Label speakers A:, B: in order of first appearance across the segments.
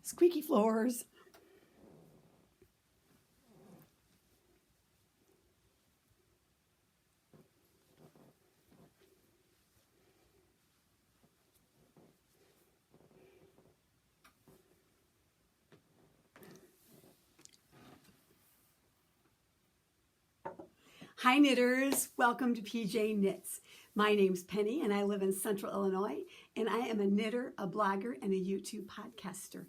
A: Squeaky floors. Hi knitters, welcome to PJKnits. My name's Penny and I live in Central Illinois, and I am a knitter, a blogger, and a YouTube podcaster.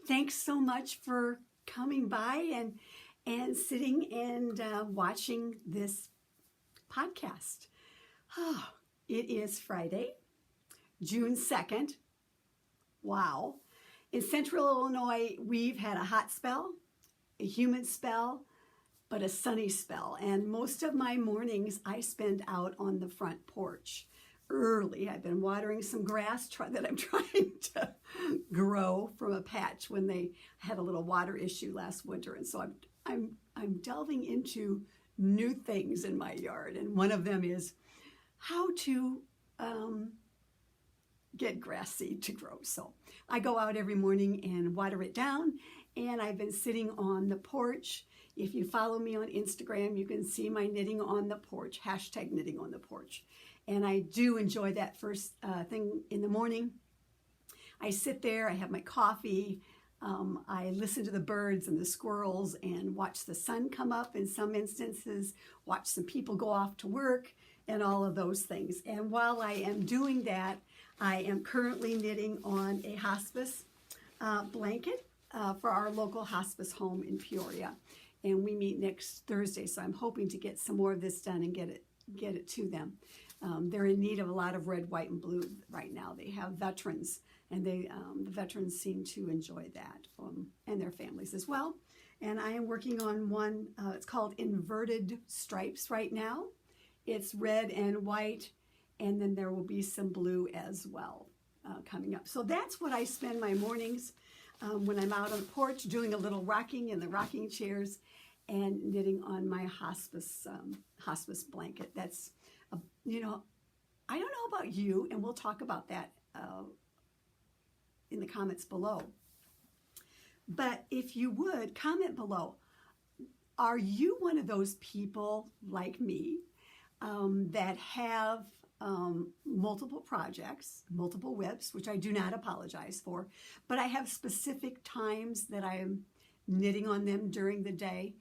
A: Thanks so much for coming by and sitting and watching this podcast. Oh, it is Friday, June 2nd. Wow. In Central Illinois, we've had a hot spell, a humid spell, but a sunny spell. And most of my mornings I spend out on the front porch early. I've been watering some grass that I'm trying to grow from a patch when they had a little water issue last winter. And so I'm delving into new things in my yard. And one of them is how to get grass seed to grow. So I go out every morning and water it down. And I've been sitting on the porch. If you follow me on Instagram, you can see my knitting on the porch, hashtag knitting on the porch. And I do enjoy that first thing in the morning. I sit there, I have my coffee, I listen to the birds and the squirrels and watch the sun come up in some instances, watch some people go off to work and all of those things. And while I am doing that, I am currently knitting on a hospice blanket for our local hospice home in Peoria. And we meet next Thursday, so I'm hoping to get some more of this done and get it to them. They're in need of a lot of red, white, and blue right now. They have veterans, and the veterans seem to enjoy that, and their families as well. And I am working on one, it's called Inverted Stripes right now. It's red and white, and then there will be some blue as well coming up. So that's what I spend my mornings when I'm out on the porch doing a little rocking in the rocking chairs and knitting on my hospice blanket. That's, you know, I don't know about you, and we'll talk about that in the comments below. But if you would, comment below, are you one of those people like me that have multiple projects, multiple WIPs, which I do not apologize for, but I have specific times that I am knitting on them during the day.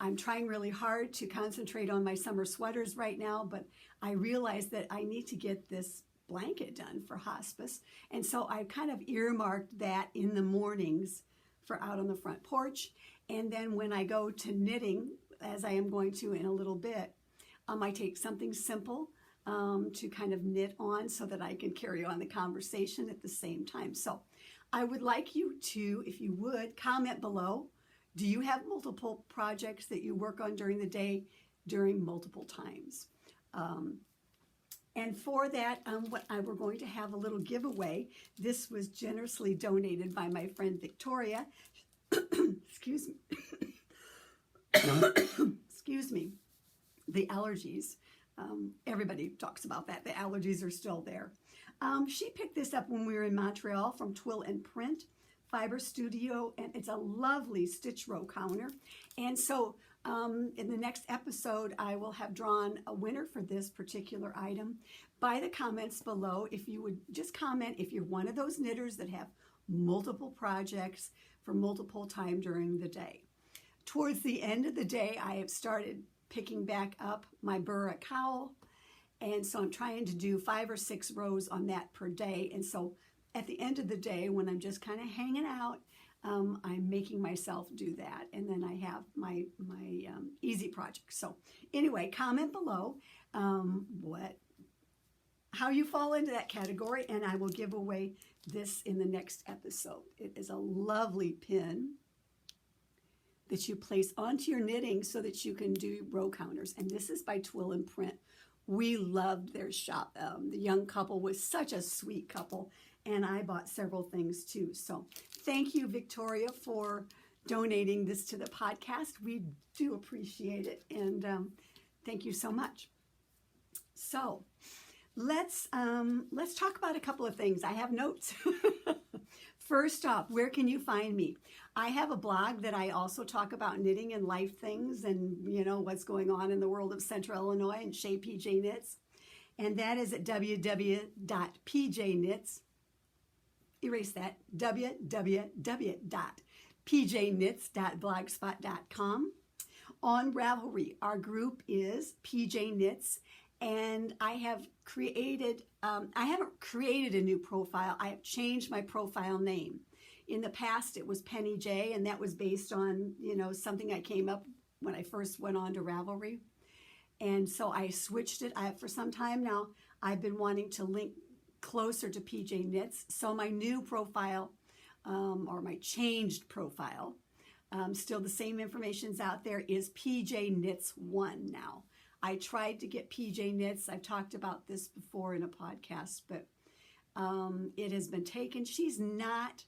A: I'm trying really hard to concentrate on my summer sweaters right now, but I realize that I need to get this blanket done for hospice. And so I kind of earmarked that in the mornings for out on the front porch. And then when I go to knitting, as I am going to in a little bit, I take something simple to kind of knit on so that I can carry on the conversation at the same time. So I would like you to, if you would, comment below. Do you have multiple projects that you work on during the day during multiple times? And for that, we're going to have a little giveaway. This was generously donated by my friend Victoria. Excuse me. Excuse me. The allergies. Everybody talks about that. The allergies are still there. She picked this up when we were in Montreal from Twill and Print Fiber Studio, and it's a lovely stitch row counter. And so in the next episode, I will have drawn a winner for this particular item by the comments below. If you would just comment if you're one of those knitters that have multiple projects for multiple time during the day. Towards the end of the day, I have started picking back up my burra cowl, and so I'm trying to do 5 or 6 rows on that per day. And so at the end of the day, when I'm just kind of hanging out, I'm making myself do that, and then I have my easy project. So anyway, comment below how you fall into that category, and I will give away this in the next episode. It is a lovely pin that you place onto your knitting so that you can do row counters. And this is by Twill and Print. We loved their shop. The young couple was such a sweet couple, and I bought several things too. So thank you, Victoria, for donating this to the podcast. We do appreciate it, and thank you so much. So let's talk about a couple of things. I have notes. First off, where can you find me? I have a blog that I also talk about knitting and life things and, you know, what's going on in the world of Central Illinois and Shea PJ Knits. And that is at www.pjknits, erase that, www.pjknits.blogspot.com. On Ravelry, our group is PJ Knits, and I have created, I haven't created a new profile, I have changed my profile name. In the past, it was Penny J, and that was based on, you know, something I came up when I first went on to Ravelry. And so I switched it. For some time now, I've been wanting to link closer to PJ Knits. So my new profile, or my changed profile, still the same information's out there, is PJ Knits 1 now. I tried to get PJ Knits. I've talked about this before in a podcast, but it has been taken. She's not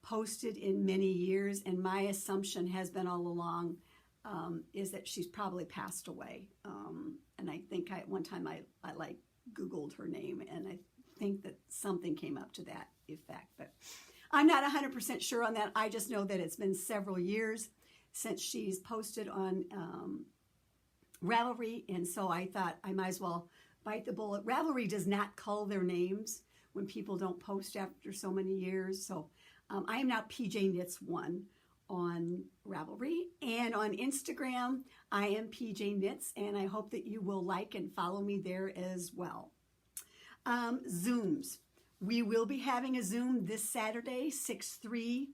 A: posted in many years, and my assumption has been all along is that she's probably passed away. And I think one time I like Googled her name, and I think that something came up to that effect, but I'm not 100% sure on that. I just know that it's been several years since she's posted on Ravelry, and so I thought I might as well bite the bullet. Ravelry does not cull their names when people don't post after so many years, so I am now PJ Knits 1 on Ravelry, and on Instagram I am PJ Knits, and I hope that you will like and follow me there as well. Zooms. We will be having a Zoom this Saturday, 6/3.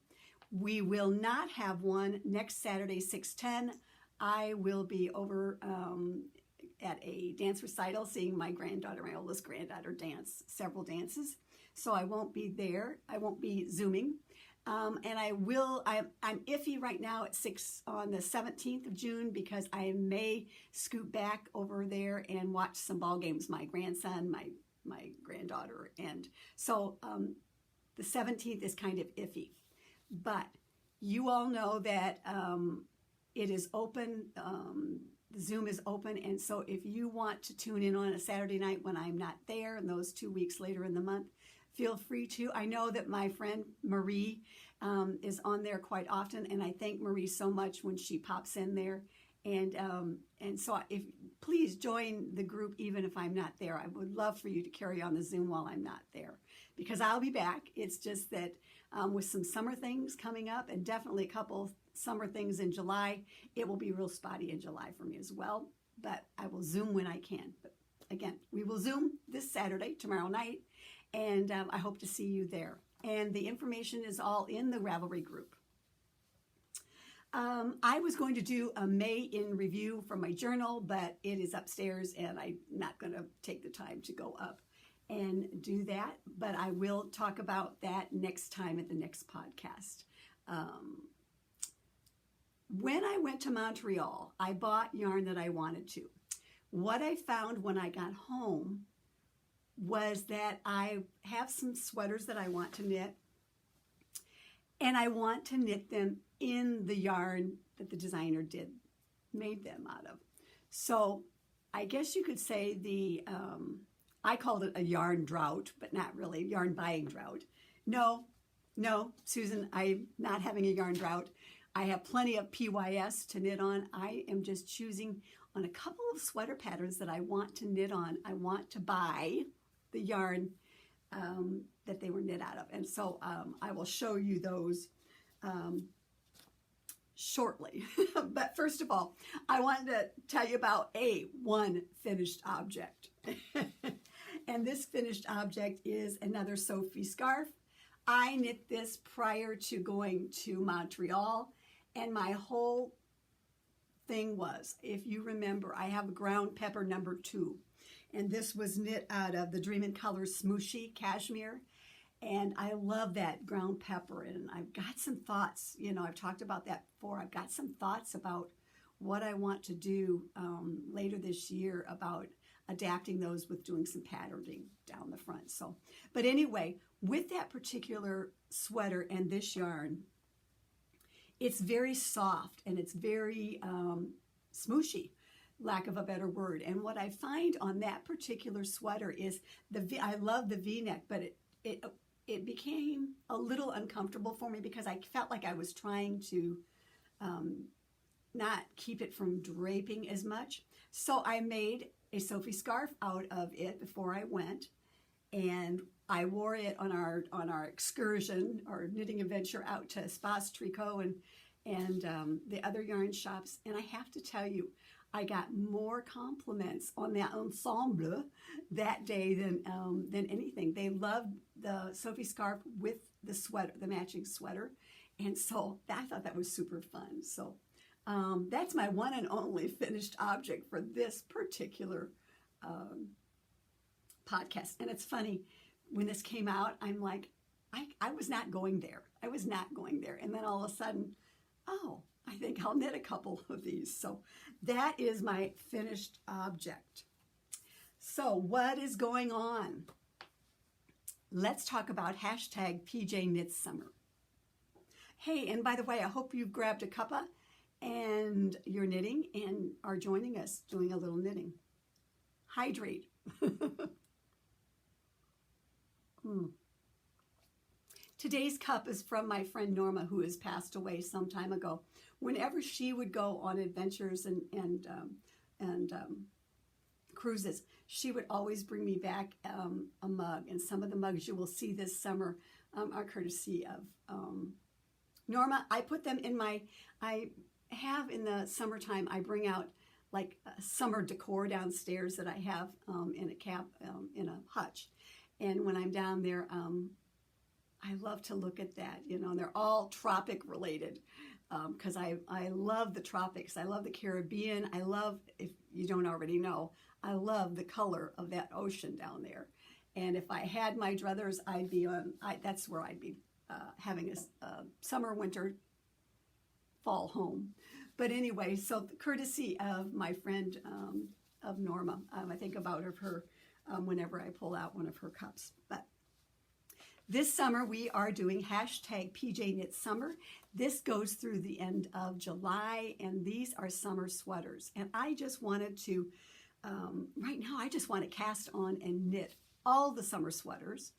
A: We will not have one next Saturday, 6/10. I will be over at a dance recital seeing my granddaughter, my oldest granddaughter, dance several dances. So I won't be there. I won't be Zooming. And I'm iffy right now at 6 on the 17th of June because I may scoot back over there and watch some ball games. My grandson, my granddaughter, and so the 17th is kind of iffy. But you all know that it is open. The Zoom is open, and so if you want to tune in on a Saturday night when I'm not there, and those 2 weeks later in the month, feel free to. I know that my friend Marie is on there quite often, and I thank Marie so much when she pops in there. And so please join the group even if I'm not there. I would love for you to carry on the Zoom while I'm not there, because I'll be back. It's just that with some summer things coming up, and definitely a couple summer things in July, it will be real spotty in July for me as well. But I will Zoom when I can. But again, we will Zoom this Saturday, tomorrow night, and I hope to see you there. And the information is all in the Ravelry group. I was going to do a May in review from my journal, but it is upstairs and I'm not going to take the time to go up and do that. But I will talk about that next time at the next podcast. When I went to Montreal, I bought yarn that I wanted to. What I found when I got home was that I have some sweaters that I want to knit, and I want to knit them in the yarn that the designer made them out of. So I guess you could say I called it a yarn drought, but not really, yarn buying drought. No, Susan, I'm not having a yarn drought. I have plenty of PYS to knit on. I am just choosing on a couple of sweater patterns that I want to knit on. I want to buy the yarn that they were knit out of. And so I will show you those shortly. But first of all, I wanted to tell you about one finished object. And this finished object is another Sophie scarf. I knit this prior to going to Montreal, and my whole thing was, if you remember, I have a ground pepper number 2, and this was knit out of the Dream in Colors Smooshy cashmere, and I love that ground pepper. And I've got some thoughts, I've talked about that before. I've got some thoughts about what I want to do later this year about adapting those with doing some patterning down the front. So, but anyway, with that particular sweater and this yarn, it's very soft and it's very smooshy, lack of a better word. And what I find on that particular sweater is I love the V-neck, but it became a little uncomfortable for me because I felt like I was trying to not keep it from draping as much. So I made a Sophie scarf out of it before I went, and I wore it on our excursion, our knitting adventure out to Hospice Tricot and the other yarn shops. And I have to tell you, I got more compliments on that ensemble that day than anything. They loved the Sophie scarf with the sweater, the matching sweater, and so I thought that was super fun. So that's my one and only finished object for this particular podcast. And it's funny, when this came out, I'm like, I was not going there. I was not going there. And then all of a sudden, oh, I think I'll knit a couple of these. So that is my finished object. So what is going on? Let's talk about hashtag PJKnitssummer. Hey, and by the way, I hope you've grabbed a cuppa and you're knitting and are joining us doing a little knitting. Hydrate. Today's cup is from my friend Norma, who has passed away some time ago. Whenever she would go on adventures and cruises, she would always bring me back a mug. And some of the mugs you will see this summer are courtesy of Norma. I put them in I have in the summertime, I bring out like summer decor downstairs that I have in a hutch. And when I'm down there, I love to look at that, and they're all tropic related because I love the tropics. I love the Caribbean. I love, if you don't already know, I love the color of that ocean down there. And if I had my druthers, I'd be that's where I'd be having a summer, winter, fall home. But anyway, so courtesy of my friend of Norma, I think about her whenever I pull out one of her cups. But this summer, we are doing hashtag PJKnitssummer. This goes through the end of July, and these are summer sweaters. And I just wanted to, right now, I just want to cast on and knit all the summer sweaters.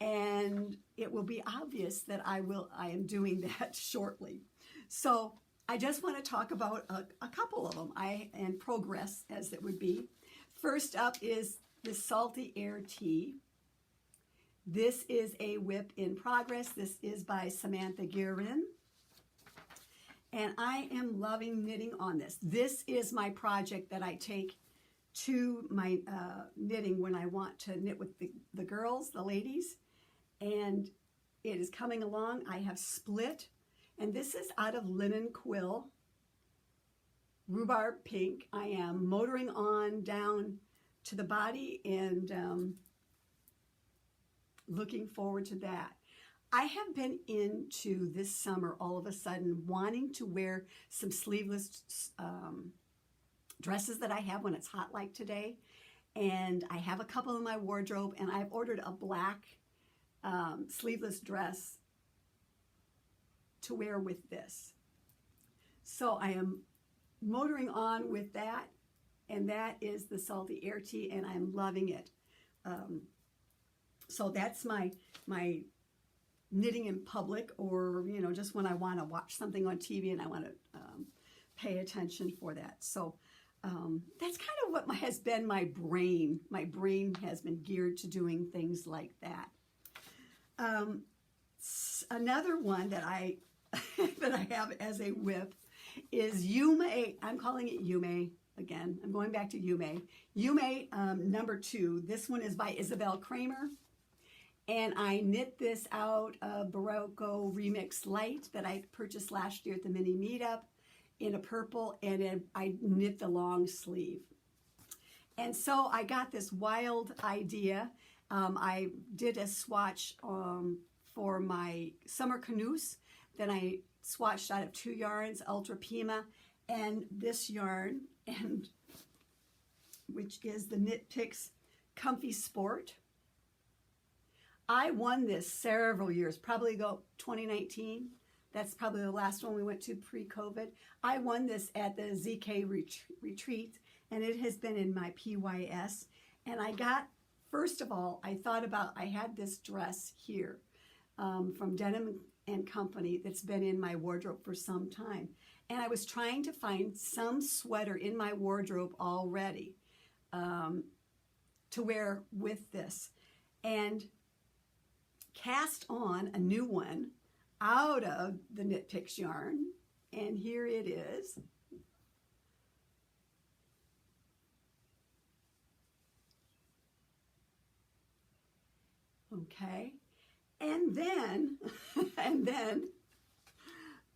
A: And it will be obvious that I am doing that shortly. So I just want to talk about a couple of them, and progress as it would be. First up is the Salty Air Tea. This is a whip in progress. This is by Samantha Guerin. And I am loving knitting on this. This is my project that I take to my knitting when I want to knit with the girls, the ladies. And it is coming along. I have split. And this is out of linen quill, rhubarb pink. I am motoring on down to the body and looking forward to that. I have been into this summer all of a sudden wanting to wear some sleeveless dresses that I have when it's hot like today. And I have a couple in my wardrobe, and I've ordered a black sleeveless dress to wear with this. So I am motoring on with that, and that is the Salty Air Tea, and I'm loving it. So that's my knitting in public, or just when I want to watch something on TV and I want to pay attention for that. So that's kind of what has been my brain. My brain has been geared to doing things like that. Another one that I that I have as a whip is Yume. I'm calling it Yume again. I'm going back to Yume. Yume number 2. This one is by Isabel Kramer. And I knit this out of Barocco Remix Light that I purchased last year at the mini meetup in a purple, and I knit the long sleeve. And so I got this wild idea. I did a swatch for my summer canoes. Then I swatched out of 2 yarns, Ultra Pima, and this yarn, which is the KnitPicks Comfy Sport. I won this several years, probably 2019. That's probably the last one we went to pre-COVID. I won this at the ZK retreat, and it has been in my PYS. And I got, first of all, I had this dress here, from Denim and Company that's been in my wardrobe for some time. And I was trying to find some sweater in my wardrobe already to wear with this. And cast on a new one out of the KnitPicks yarn. And here it is. Okay. And then, and then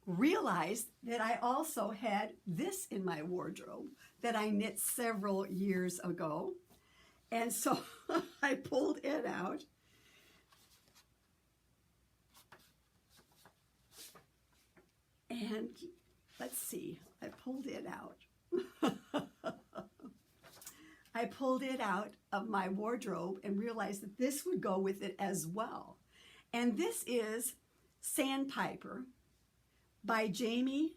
A: realized that I also had this in my wardrobe that I knit several years ago. And so I pulled it out. And let's see, I pulled it out. I pulled it out of my wardrobe and realized that this would go with it as well. And this is Sandpiper by Jamie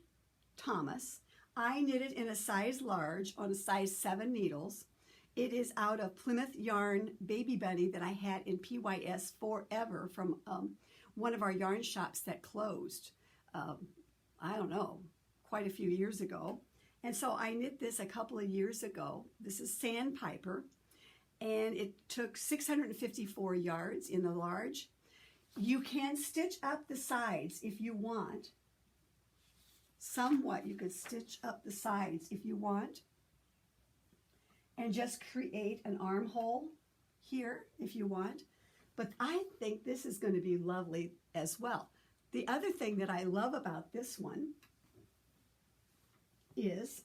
A: Thomas. I knit it in a size large on a size 7 needles. It is out of Plymouth Yarn Baby Bunny that I had in PYS forever from one of our yarn shops that closed, I don't know, quite a few years ago. And so I knit this a couple of years ago. This is Sandpiper, and it took 654 yards in the large. You can stitch up the sides if you want. Somewhat, you could stitch up the sides if you want. And just create an armhole here if you want. But I think this is going to be lovely as well. The other thing that I love about this one is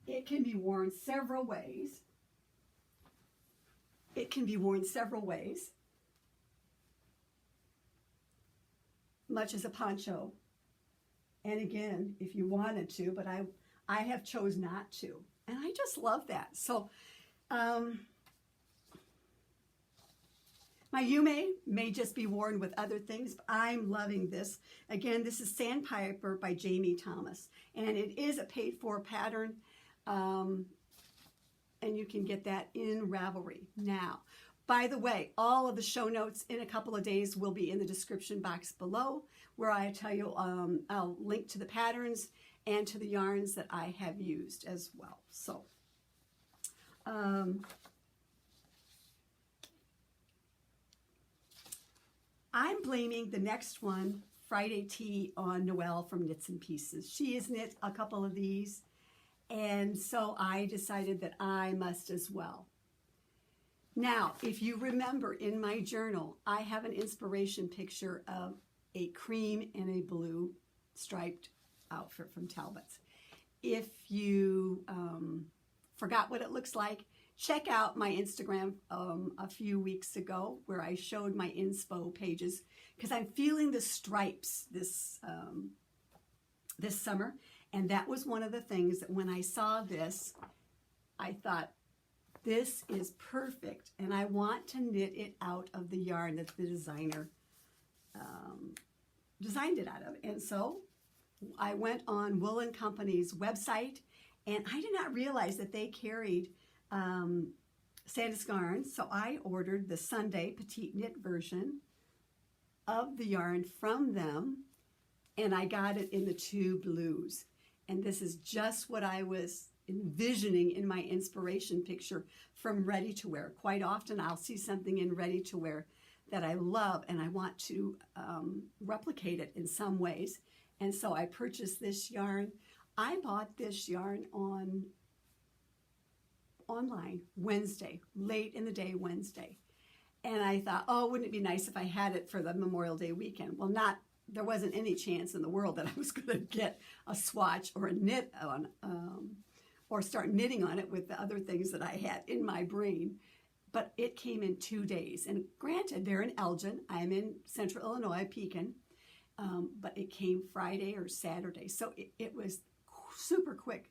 A: it can be worn several ways. It can be worn several ways, much as a poncho. And again, if you wanted to, but I have chose not to. And I just love that. So my Yume may just be worn with other things, but I'm loving this. Again, this is Sandpiper by Jamie Thomas. And it is a paid-for pattern. And you can get that in Ravelry now. By the way, all of the show notes in a couple of days will be in the description box below, where I tell you I'll link to the patterns and to the yarns that I have used as well. So I'm blaming the next one, Friday Tea, on Noelle from Knits and Pieces. She has knit a couple of these, and so I decided that I must as well. Now, if you remember in my journal, I have an inspiration picture of a cream and a blue striped outfit from Talbot's. If you forgot what it looks like, check out my Instagram a few weeks ago where I showed my inspo pages, because I'm feeling the stripes this summer. And that was one of the things that when I saw this, I thought, this is perfect, and I want to knit it out of the yarn that the designer designed it out of. And so I went on Wool & Company's website, and I did not realize that they carried Sandus yarns, so I ordered the Sunday Petiteknit version of the yarn from them, and I got it in the 2 blues. And this is just what I was envisioning in my inspiration picture from ready to wear. Quite often I'll see something in ready to wear that I love, and I want to replicate it in some ways. And so I purchased this yarn. I bought this yarn online Wednesday, late in the day Wednesday. And I thought, oh, wouldn't it be nice if I had it for the Memorial Day weekend? Well, there wasn't any chance in the world that I was going to get a swatch or a knit on, or start knitting on it with the other things that I had in my brain. But it came in 2 days. And granted, they're in Elgin. I'm in Central Illinois, Pekin. But it came Friday or Saturday. So it was super quick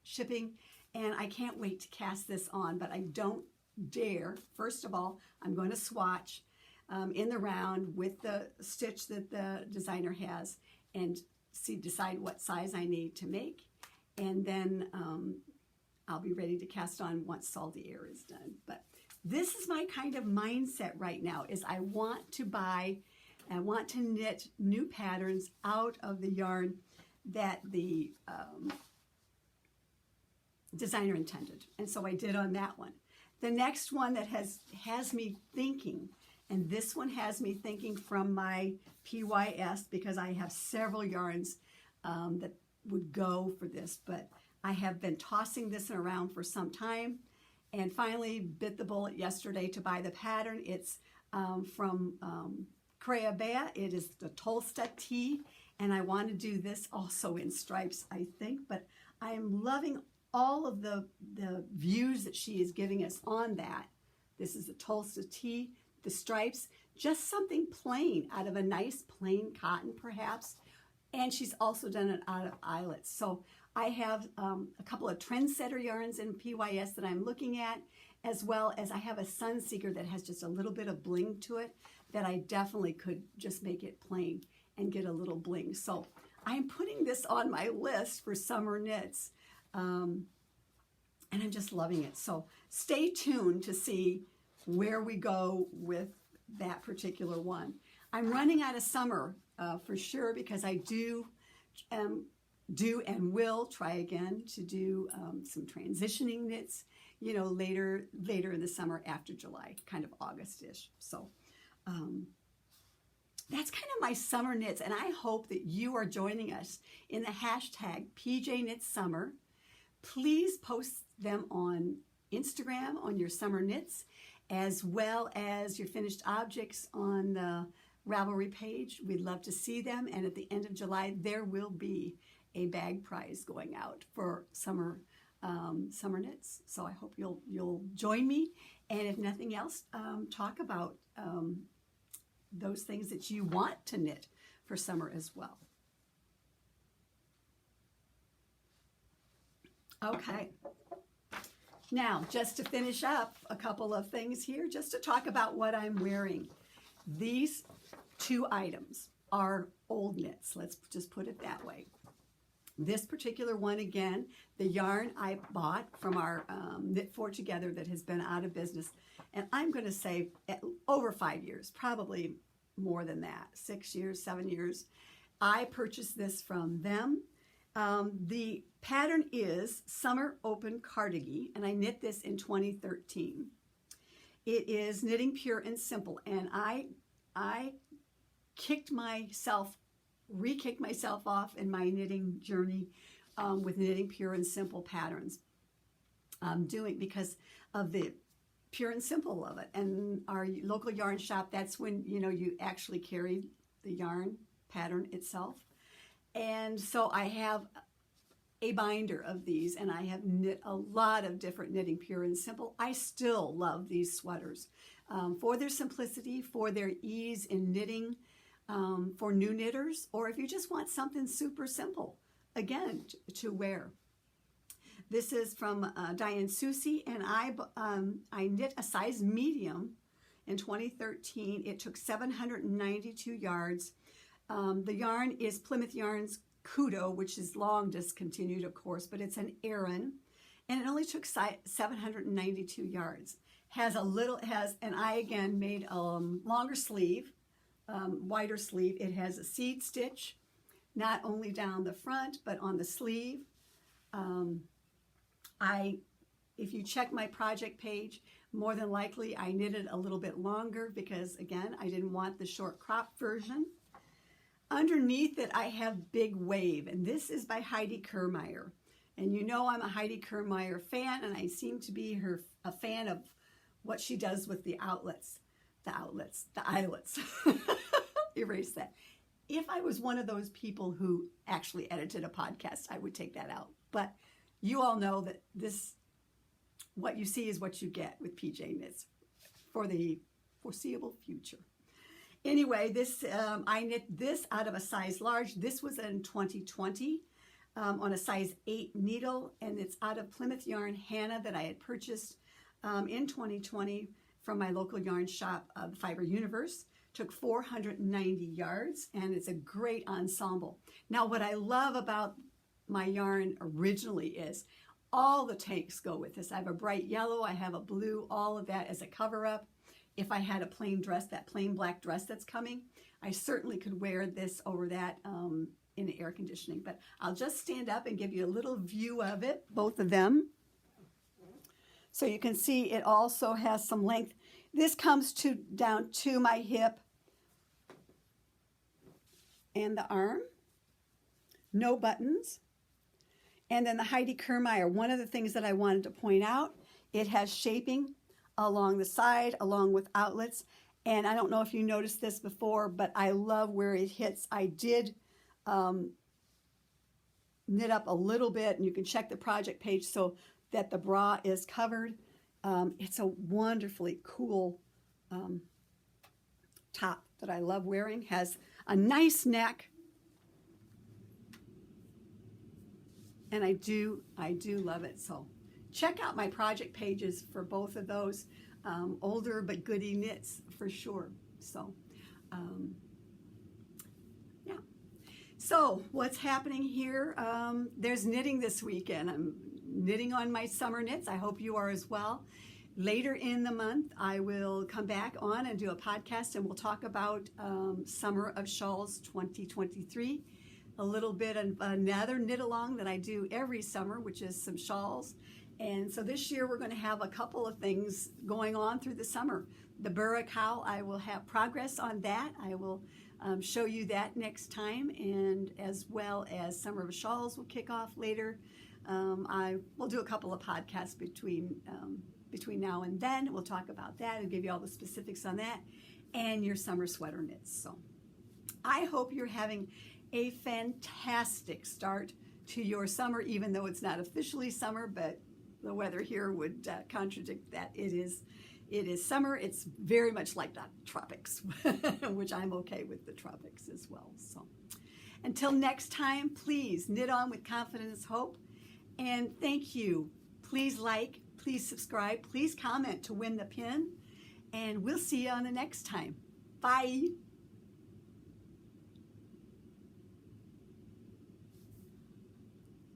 A: shipping. And I can't wait to cast this on, but I don't dare. First of all, I'm going to swatch in the round with the stitch that the designer has and decide what size I need to make. And then I'll be ready to cast on once Salty Air is done. But this is my kind of mindset right now, is I want to knit new patterns out of the yarn that the designer intended. And so I did on that one. The next one that has me thinking, and this one has me thinking from my PYS, because I have several yarns that would go for this, but I have been tossing this around for some time and finally bit the bullet yesterday to buy the pattern. It's from Kirrmaier. It is the Tolsta Tee, and I want to do this also in stripes, I think, but I am loving all of the views that she is giving us on that. This is the Tolsta Tee, the stripes, just something plain out of a nice plain cotton perhaps, and she's also done it out of eyelets. So I have a couple of trendsetter yarns in PYS that I'm looking at, as well as I have a Sunseeker that has just a little bit of bling to it that I definitely could just make it plain and get a little bling. So I'm putting this on my list for summer knits, and I'm just loving it. So stay tuned to see where we go with that particular one. I'm running out of summer for sure, because I do and will try again to do some transitioning knits, you know, later in the summer after July, kind of August-ish. So that's kind of my summer knits, and I hope that you are joining us in the hashtag PJKnitssummer. Please post them on Instagram on your summer knits, as well as your finished objects on the Ravelry page. We'd love to see them, and at the end of July there will be a bag prize going out for summer knits. So I hope you'll join me, and if nothing else, talk about those things that you want to knit for summer as well. Okay, now just to finish up a couple of things here, just to talk about what I'm wearing. These two items are old knits, let's just put it that way. This particular one, again, the yarn I bought from our Knit For Together that has been out of business, and I'm going to say over 5 years, probably more than that, 6 years, 7 years. I purchased this from them. The pattern is Summer Open Cardigan, and I knit this in 2013. It is knitting pure and simple, and I re-kicked myself off in my knitting journey with knitting pure and simple patterns, because of the pure and simple of it. And our local yarn shop, that's when, you know, you actually carry the yarn pattern itself. And so I have a binder of these, and I have knit a lot of different knitting pure and simple. I still love these sweaters for their simplicity, for their ease in knitting, for new knitters, or if you just want something super simple, again, to wear. This is from Diane Susie, and I knit a size medium in 2013. It took 792 yards. The yarn is Plymouth Yarn's Kudo, which is long discontinued, of course, but it's an Aran, and it only took 792 yards. And I again made a longer sleeve, wider sleeve. It has a seed stitch, not only down the front, but on the sleeve. If you check my project page, more than likely I knitted a little bit longer because, again, I didn't want the short crop version. Underneath it, I have Big Wave, and this is by Heidi Kirrmaier. And you know I'm a Heidi Kirrmaier fan, and I seem to be a fan of what she does with the eyelets. Erase that. If I was one of those people who actually edited a podcast, I would take that out. But you all know that what you see is what you get with PJ Knits for the foreseeable future. Anyway, I knit this out of a size large. This was in 2020 on a size 8 needle, and it's out of Plymouth Yarn Hannah that I had purchased in 2020 from my local yarn shop, the Fiber Universe. Took 490 yards, and it's a great ensemble. Now, what I love about my yarn originally is All the tanks go with this. I have a bright yellow, I have a blue, all of that as a cover up. If I had a plain dress, that plain black dress that's coming, I certainly could wear this over that in the air conditioning. But I'll just stand up and give you a little view of it, both of them. So you can see it also has some length. This comes down to my hip and the arm. No buttons. And then the Heidi Kirrmaier, one of the things that I wanted to point out, it has shaping along the side, along with outlets. And I don't know if you noticed this before, but I love where it hits. I did knit up a little bit, and you can check the project page so that the bra is covered. It's a wonderfully cool top that I love wearing. Has a nice neck. And I do love it. So check out my project pages for both of those. Older but goody knits for sure. So yeah. So what's happening here? There's knitting this weekend. I'm knitting on my summer knits. I hope you are as well. Later in the month, I will come back on and do a podcast, and we'll talk about Summer of Shawls 2023. A little bit of another knit along that I do every summer, which is some shawls. And so this year we're going to have a couple of things going on through the summer. The Burra cowl, I will have progress on that. I will show you that next time, and as well as Summer of Shawls will kick off later. I will do a couple of podcasts between now and then. We'll talk about that and give you all the specifics on that and your summer sweater knits. So I hope you're having a fantastic start to your summer, even though it's not officially summer, but the weather here would contradict that. It is summer. It's very much like the tropics, which I'm okay with the tropics as well. So until next time, please knit on with confidence, hope, and thank you. Please like, please subscribe, please comment to win the pin, and we'll see you on the next time. Bye.